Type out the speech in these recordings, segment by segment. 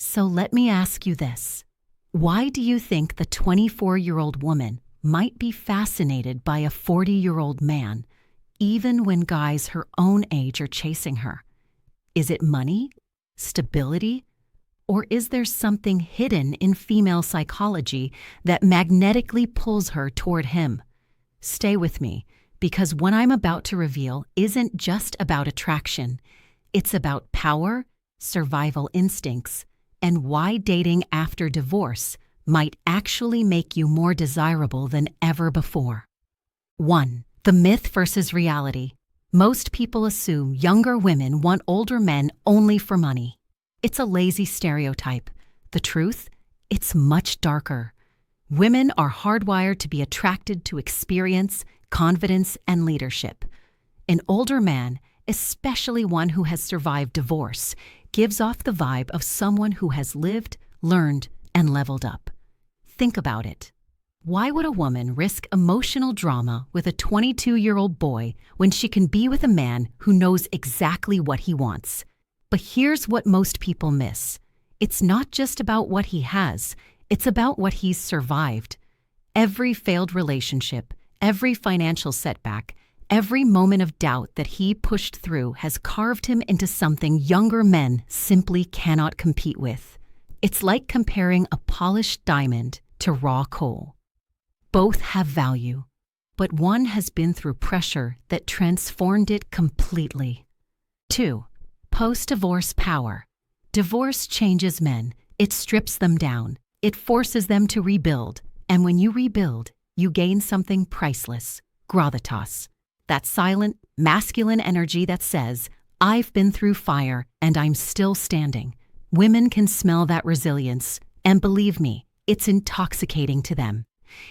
So let me ask you this. Why do you think the 24-year-old woman might be fascinated by a 40-year-old man, even when guys her own age are chasing her? Is it money? Stability? Or is there something hidden in female psychology that magnetically pulls her toward him? Stay with me, because what I'm about to reveal isn't just about attraction. It's about power, survival instincts, and why dating after divorce might actually make you more desirable than ever before. 1. The myth versus reality. Most people assume younger women want older men only for money. It's a lazy stereotype. The truth? It's much darker. Women are hardwired to be attracted to experience, confidence, and leadership. An older man, especially one who has survived divorce, gives off the vibe of someone who has lived, learned, and leveled up. Think about it. Why would a woman risk emotional drama with a 22-year-old boy when she can be with a man who knows exactly what he wants? But here's what most people miss. It's not just about what he has, it's about what he's survived. Every failed relationship, every financial setback, every moment of doubt that he pushed through has carved him into something younger men simply cannot compete with. It's like comparing a polished diamond to raw coal. Both have value, but one has been through pressure that transformed it completely. 2. Post-divorce power. Divorce changes men. It strips them down. It forces them to rebuild. And when you rebuild, you gain something priceless. Gravitas. That silent, masculine energy that says, I've been through fire and I'm still standing. Women can smell that resilience, and believe me, it's intoxicating to them.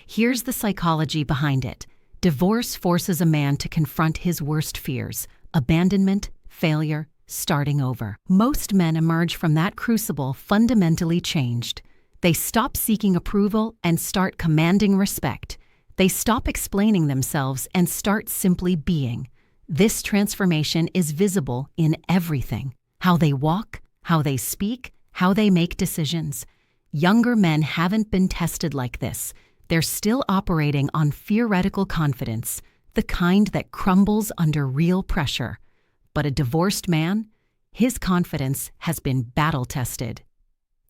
Here's the psychology behind it. Divorce forces a man to confront his worst fears: abandonment, failure, starting over. Most men emerge from that crucible fundamentally changed. They stop seeking approval and start commanding respect. They stop explaining themselves and start simply being. This transformation is visible in everything: how they walk, how they speak, how they make decisions. Younger men haven't been tested like this. They're still operating on theoretical confidence, the kind that crumbles under real pressure. But a divorced man, his confidence has been battle-tested.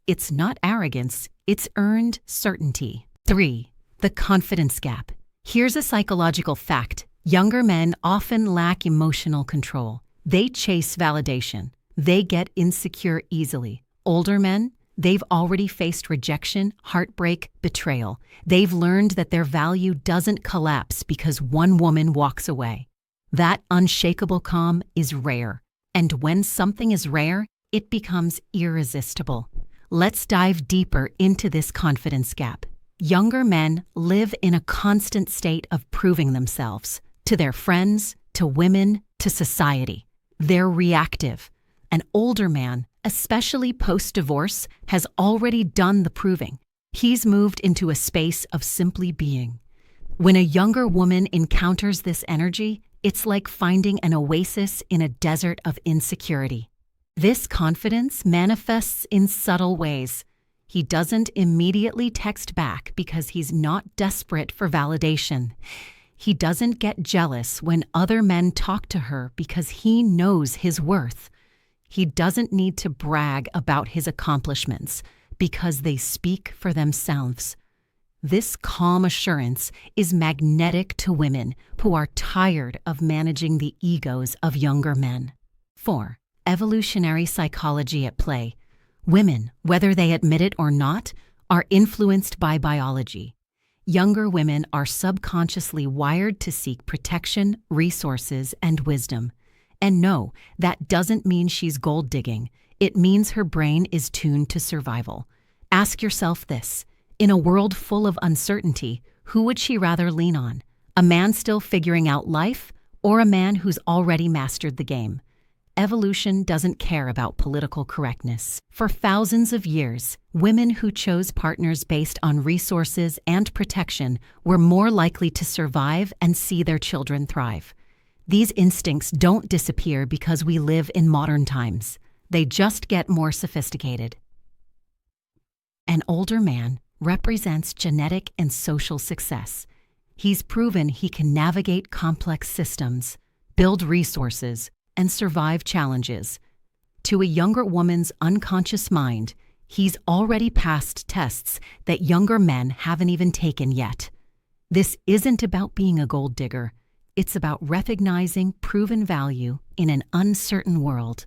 It's not arrogance, it's earned certainty. 3. The confidence gap. Here's a psychological fact. Younger men often lack emotional control. They chase validation. They get insecure easily. Older men, they've already faced rejection, heartbreak, betrayal. They've learned that their value doesn't collapse because one woman walks away. That unshakable calm is rare. And when something is rare, it becomes irresistible. Let's dive deeper into this confidence gap. Younger men live in a constant state of proving themselves to their friends, to women, to society. They're reactive. An older man, especially post-divorce, has already done the proving. He's moved into a space of simply being. When a younger woman encounters this energy, it's like finding an oasis in a desert of insecurity. This confidence manifests in subtle ways. He doesn't immediately text back because he's not desperate for validation. He doesn't get jealous when other men talk to her because he knows his worth. He doesn't need to brag about his accomplishments because they speak for themselves. This calm assurance is magnetic to women who are tired of managing the egos of younger men. 4. Evolutionary psychology at play. Women, whether they admit it or not, are influenced by biology. Younger women are subconsciously wired to seek protection, resources, and wisdom. And no, that doesn't mean she's gold digging. It means her brain is tuned to survival. Ask yourself this: in a world full of uncertainty, who would she rather lean on? A man still figuring out life, or a man who's already mastered the game? Evolution doesn't care about political correctness. For thousands of years, women who chose partners based on resources and protection were more likely to survive and see their children thrive. These instincts don't disappear because we live in modern times. They just get more sophisticated. An older man represents genetic and social success. He's proven he can navigate complex systems, build resources, and survive challenges. To a younger woman's unconscious mind, he's already passed tests that younger men haven't even taken yet. This isn't about being a gold digger. It's about recognizing proven value in an uncertain world.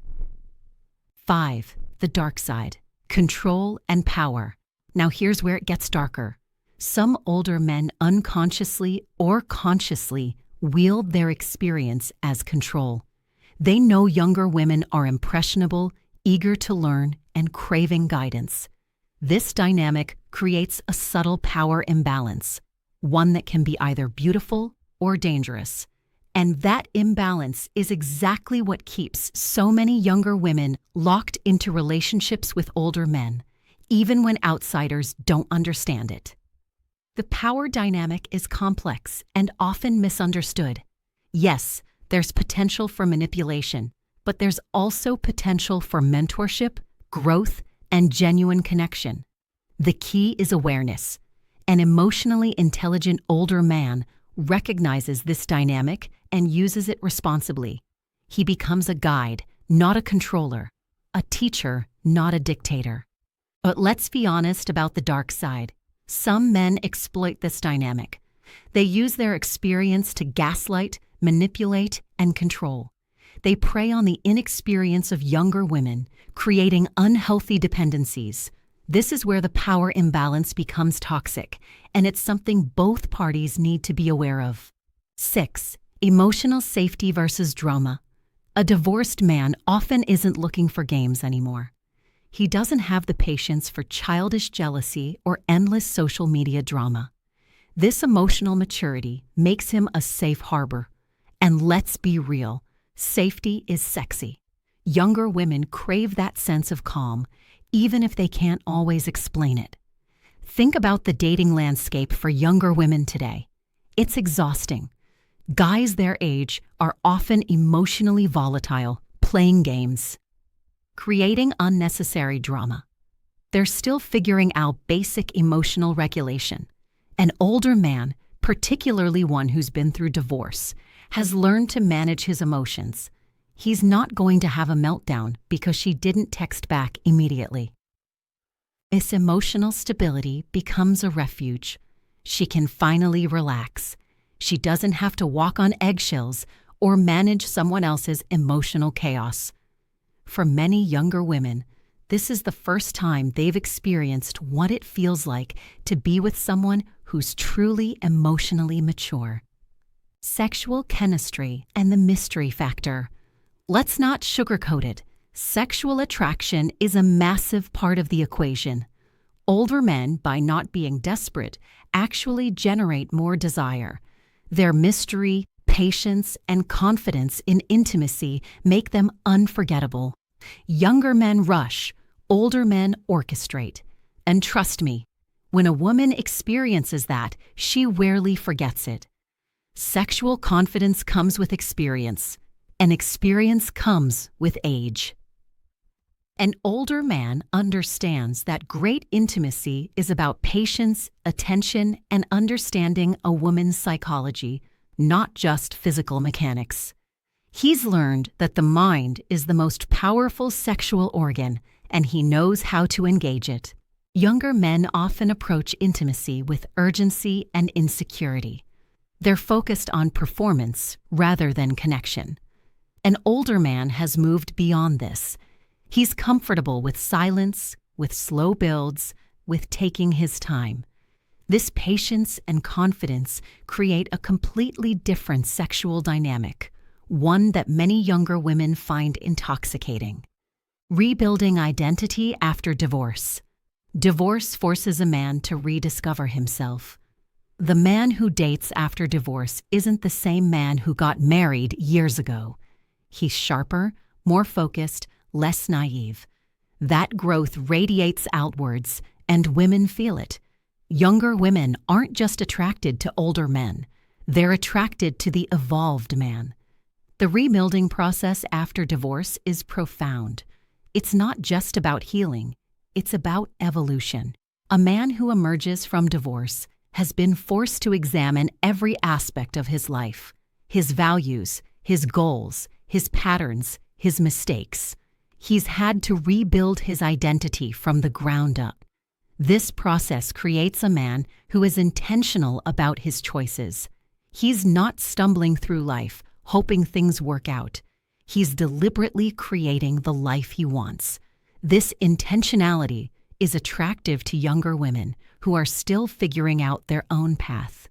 5. The dark side. Control and power. Now here's where it gets darker. Some older men unconsciously or consciously wield their experience as control. They know younger women are impressionable, eager to learn, and craving guidance. This dynamic creates a subtle power imbalance, one that can be either beautiful or dangerous. And that imbalance is exactly what keeps so many younger women locked into relationships with older men, even when outsiders don't understand it. The power dynamic is complex and often misunderstood. Yes, there's potential for manipulation, but there's also potential for mentorship, growth, and genuine connection. The key is awareness. An emotionally intelligent older man recognizes this dynamic and uses it responsibly. He becomes a guide, not a controller, a teacher, not a dictator. But let's be honest about the dark side. Some men exploit this dynamic. They use their experience to gaslight, manipulate, and control. They prey on the inexperience of younger women, creating unhealthy dependencies. This is where the power imbalance becomes toxic, and it's something both parties need to be aware of. 6. Emotional safety versus drama. A divorced man often isn't looking for games anymore. He doesn't have the patience for childish jealousy or endless social media drama. This emotional maturity makes him a safe harbor. And let's be real, safety is sexy. Younger women crave that sense of calm, even if they can't always explain it. Think about the dating landscape for younger women today. It's exhausting. Guys their age are often emotionally volatile, playing games, creating unnecessary drama. They're still figuring out basic emotional regulation. An older man, particularly one who's been through divorce, has learned to manage his emotions. He's not going to have a meltdown because she didn't text back immediately. This emotional stability becomes a refuge. She can finally relax. She doesn't have to walk on eggshells or manage someone else's emotional chaos. For many younger women, this is the first time they've experienced what it feels like to be with someone who's truly emotionally mature. Sexual chemistry and the mystery factor. Let's not sugarcoat it. Sexual attraction is a massive part of the equation. Older men, by not being desperate, actually generate more desire. Their mystery, patience, and confidence in intimacy make them unforgettable. Younger men rush, older men orchestrate. And trust me, when a woman experiences that, she rarely forgets it. Sexual confidence comes with experience, and experience comes with age. An older man understands that great intimacy is about patience, attention, and understanding a woman's psychology, not just physical mechanics. He's learned that the mind is the most powerful sexual organ, and he knows how to engage it. Younger men often approach intimacy with urgency and insecurity. They're focused on performance rather than connection. An older man has moved beyond this. He's comfortable with silence, with slow builds, with taking his time. This patience and confidence create a completely different sexual dynamic, one that many younger women find intoxicating. Rebuilding identity after divorce. Divorce forces a man to rediscover himself. The man who dates after divorce isn't the same man who got married years ago. He's sharper, more focused, less naive. That growth radiates outwards, and women feel it. Younger women aren't just attracted to older men. They're attracted to the evolved man. The rebuilding process after divorce is profound. It's not just about healing. It's about evolution. A man who emerges from divorce has been forced to examine every aspect of his life, his values, his goals, his patterns, his mistakes. He's had to rebuild his identity from the ground up. This process creates a man who is intentional about his choices. He's not stumbling through life, hoping things work out. He's deliberately creating the life he wants. This intentionality is attractive to younger women who are still figuring out their own path.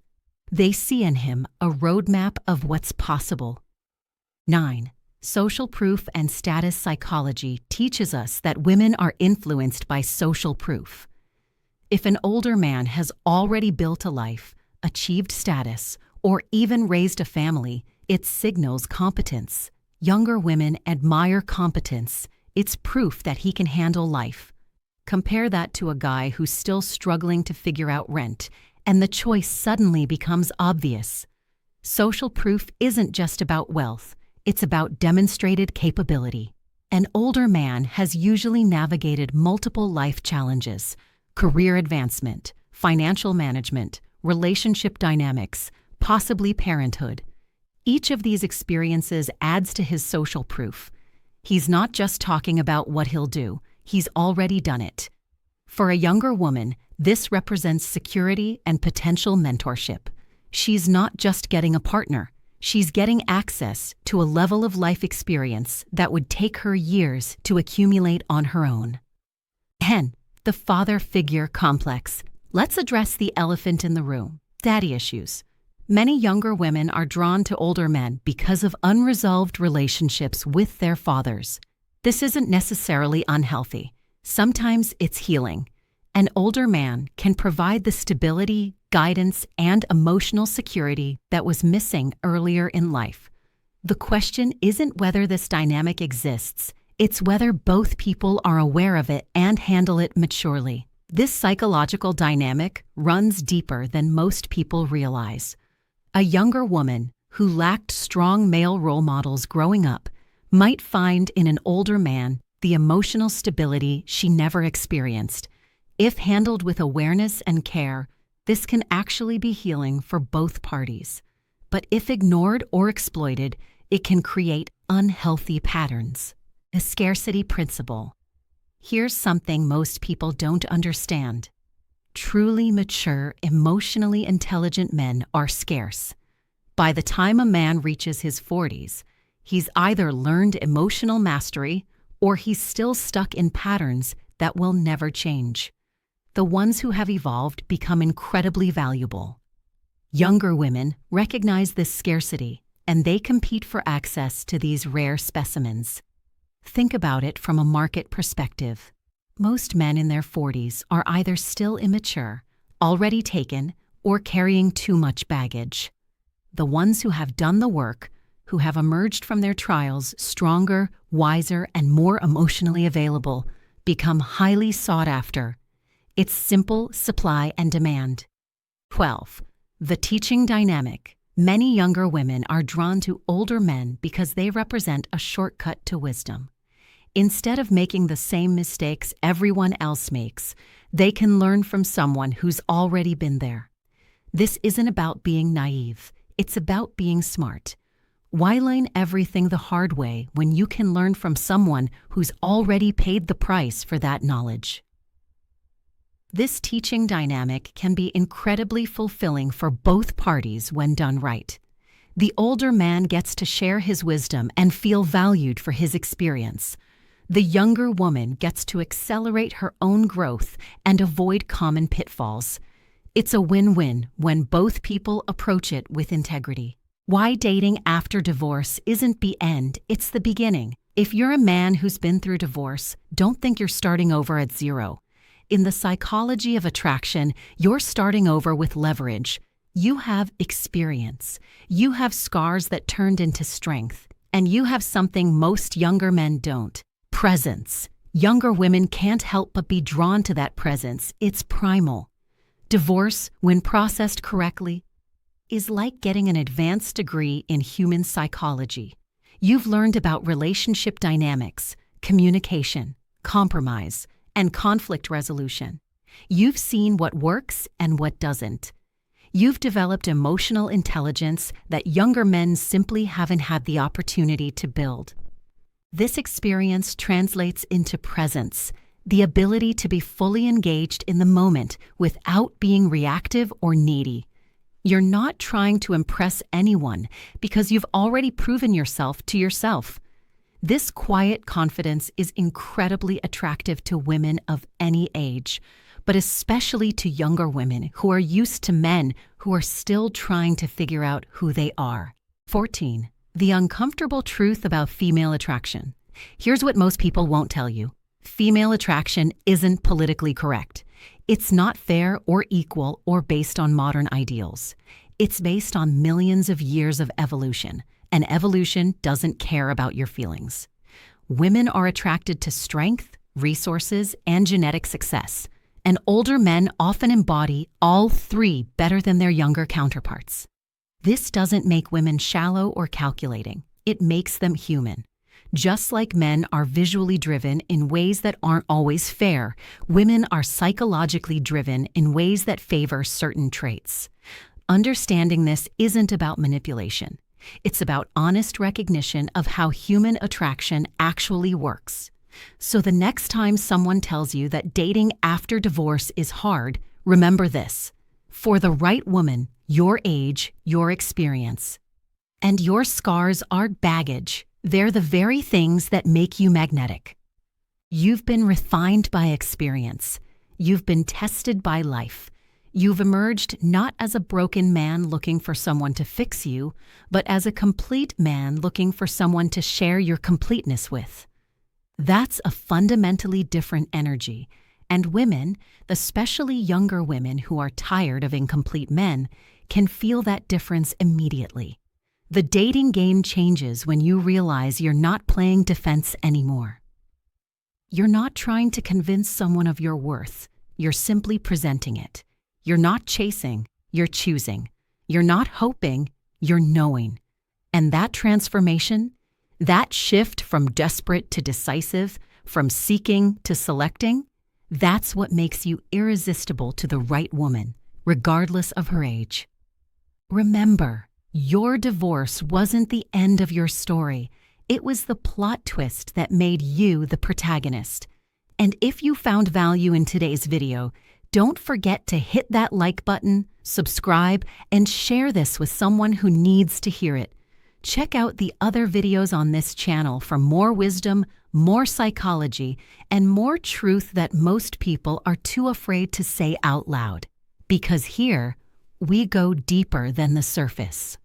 They see in him a roadmap of what's possible. 9. Social proof and status psychology teaches us that women are influenced by social proof. If an older man has already built a life, achieved status, or even raised a family, it signals competence. Younger women admire competence. It's proof that he can handle life. Compare that to a guy who's still struggling to figure out rent, and the choice suddenly becomes obvious. Social proof isn't just about wealth, it's about demonstrated capability. An older man has usually navigated multiple life challenges: career advancement, financial management, relationship dynamics, possibly parenthood. Each of these experiences adds to his social proof. He's not just talking about what he'll do, he's already done it. For a younger woman, this represents security and potential mentorship. She's not just getting a partner, she's getting access to a level of life experience that would take her years to accumulate on her own. 10. The father figure complex. Let's address the elephant in the room: daddy issues. Many younger women are drawn to older men because of unresolved relationships with their fathers. This isn't necessarily unhealthy. Sometimes it's healing. An older man can provide the stability, guidance, and emotional security that was missing earlier in life. The question isn't whether this dynamic exists, it's whether both people are aware of it and handle it maturely. This psychological dynamic runs deeper than most people realize. A younger woman who lacked strong male role models growing up might find in an older man the emotional stability she never experienced. If handled with awareness and care, this can actually be healing for both parties. But if ignored or exploited, it can create unhealthy patterns. The scarcity principle. Here's something most people don't understand. Truly mature, emotionally intelligent men are scarce. By the time a man reaches his 40s, he's either learned emotional mastery or he's still stuck in patterns that will never change. The ones who have evolved become incredibly valuable. Younger women recognize this scarcity, and they compete for access to these rare specimens. Think about it from a market perspective. Most men in their 40s are either still immature, already taken, or carrying too much baggage. The ones who have done the work, who have emerged from their trials stronger, wiser, and more emotionally available, become highly sought after. It's simple supply and demand. 12. The teaching dynamic. Many younger women are drawn to older men because they represent a shortcut to wisdom. Instead of making the same mistakes everyone else makes, they can learn from someone who's already been there. This isn't about being naive, it's about being smart. Why learn everything the hard way when you can learn from someone who's already paid the price for that knowledge? This teaching dynamic can be incredibly fulfilling for both parties when done right. The older man gets to share his wisdom and feel valued for his experience. The younger woman gets to accelerate her own growth and avoid common pitfalls. It's a win-win when both people approach it with integrity. Why dating after divorce isn't the end, it's the beginning. If you're a man who's been through divorce, don't think you're starting over at zero. In the psychology of attraction, you're starting over with leverage. You have experience. You have scars that turned into strength. And you have something most younger men don't: presence. Younger women can't help but be drawn to that presence. It's primal. Divorce, when processed correctly, is like getting an advanced degree in human psychology. You've learned about relationship dynamics, communication, compromise, and conflict resolution. You've seen what works and what doesn't. You've developed emotional intelligence that younger men simply haven't had the opportunity to build. This experience translates into presence, the ability to be fully engaged in the moment without being reactive or needy. You're not trying to impress anyone because you've already proven yourself to yourself. This quiet confidence is incredibly attractive to women of any age, but especially to younger women who are used to men who are still trying to figure out who they are. 14. The uncomfortable truth about female attraction. Here's what most people won't tell you. Female attraction isn't politically correct. It's not fair or equal or based on modern ideals. It's based on millions of years of evolution, and evolution doesn't care about your feelings. Women are attracted to strength, resources, and genetic success, and older men often embody all three better than their younger counterparts. This doesn't make women shallow or calculating. It makes them human. Just like men are visually driven in ways that aren't always fair, women are psychologically driven in ways that favor certain traits. Understanding this isn't about manipulation. It's about honest recognition of how human attraction actually works. So the next time someone tells you that dating after divorce is hard, remember this. For the right woman, your age, your experience, and your scars aren't baggage. They're the very things that make you magnetic. You've been refined by experience. You've been tested by life. You've emerged not as a broken man looking for someone to fix you, but as a complete man looking for someone to share your completeness with. That's a fundamentally different energy, and women, especially younger women who are tired of incomplete men, can feel that difference immediately. The dating game changes when you realize you're not playing defense anymore. You're not trying to convince someone of your worth. You're simply presenting it. You're not chasing, you're choosing. You're not hoping, you're knowing. And that transformation, that shift from desperate to decisive, from seeking to selecting, that's what makes you irresistible to the right woman, regardless of her age. Remember, your divorce wasn't the end of your story. It was the plot twist that made you the protagonist. And if you found value in today's video, don't forget to hit that like button, subscribe, and share this with someone who needs to hear it. Check out the other videos on this channel for more wisdom, more psychology, and more truth that most people are too afraid to say out loud. Because here, we go deeper than the surface.